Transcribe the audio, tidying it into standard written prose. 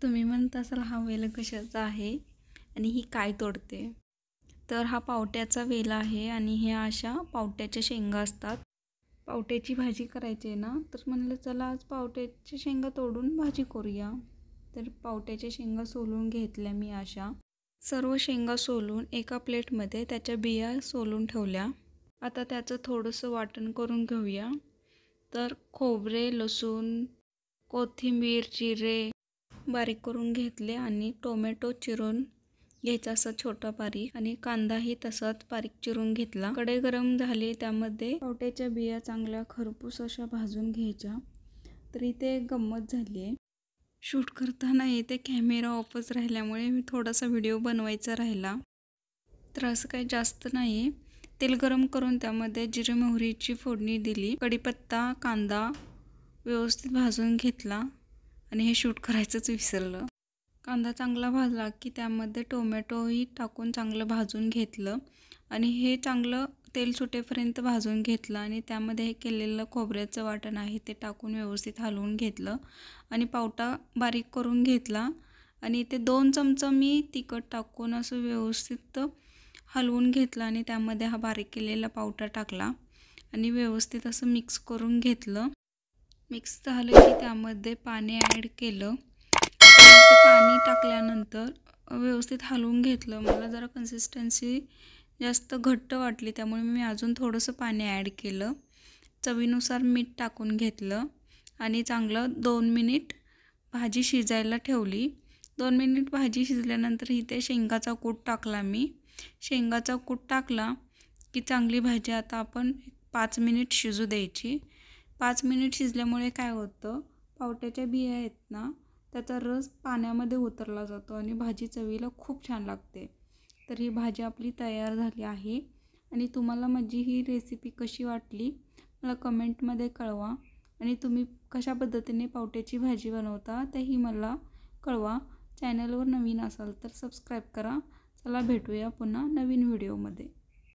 तुम्ही म्हणत असाल हा वेल कशाचा आहे आणि ही काय तोडते. तर हा पावट्याचा वेल आहे आणि ह्या अशा पावट्याच्या शेंगा असतात. पावट्याची भाजी करायची आहे ना, तर म्हणलं चला आज पावट्याच्या शेंगा तोडून भाजी करूया. तर पावट्याच्या शेंगा सोलून घेतल्या मी अशा. सर्व शेंगा सोलून एका प्लेटमध्ये त्याच्या बिया सोलून ठेवल्या. आता त्याचं थोडंसं वाटण करून घेऊया. तर खोबरे, लसूण, कोथिंबीर, जिरे बारीक करून घेतले आणि टोमॅटो चिरून घ्यायचा असं छोटा बारीक आणि कांदाही तसाच बारीक चिरून घेतला. कढई गरम झाली, त्यामध्ये पावट्याच्या बिया चांगल्या खरपूस अशा भाजून घ्यायच्या. तर इथे एक गंमत झाली आहे. शूट करताना इथे कॅमेरा ऑफच राहिल्यामुळे मी थोडासा व्हिडिओ बनवायचा राहिला. तर असं काही जास्त नाही. तेल गरम करून त्यामध्ये जिरे मोहरीची फोडणी दिली. कढीपत्ता, कांदा व्यवस्थित भाजून घेतला आणि हे शूट करायचंच विसरलं. कांदा चांगला भाजला की त्यामध्ये टोमॅटोही टाकून चांगलं भाजून घेतलं आणि हे चांगलं तेल सुटेपर्यंत भाजून घेतलं आणि त्यामध्ये हे केलेलं खोबऱ्याचं वाटण आहे ते टाकून व्यवस्थित हलवून घेतलं आणि पावटा बारीक करून घेतला आणि ते 2 चमचा मी तिखट टाकून असं व्यवस्थित हलवून घेतलं आणि त्यामध्ये हा बारीक केलेला पावटा टाकला आणि व्यवस्थित असं मिक्स करून घेतलं. मिक्स झालं की त्यामध्ये पाणी ॲड केलं. पाणी टाकल्यानंतर व्यवस्थित हलवून घेतलं. मला जरा कन्सिस्टन्सी जास्त घट्ट वाटली, त्यामुळे मी अजून थोडंसं पाणी ॲड केलं. चवीनुसार मीठ टाकून घेतलं आणि चांगलं 2 मिनिट भाजी शिजायला ठेवली. 2 मिनिट भाजी शिजल्यानंतर इथे शेंगाचा कूट टाकला मी. शेंगाचा कूट टाकला की चांगली भाजी आता आपण 5 मिनिट शिजू द्यायची. 5 मिनिट शिजल्यामुळे काय होतं, पावट्याच्या बिया आहेत ना, त्याचा रस पाण्यामध्ये उतरला जातो आणि भाजी चवीला खूप छान लागते. तर ही भाजी आपली तयार झाली आहे आणि तुम्हाला माझी ही रेसिपी कशी वाटली मला कमेंटमध्ये कळवा आणि तुम्ही कशा पद्धतीने पावट्याची भाजी बनवता तेही मला कळवा. चॅनलवर नवीन असाल तर सबस्क्राईब करा. चला भेटूया पुन्हा नवीन व्हिडिओमध्ये.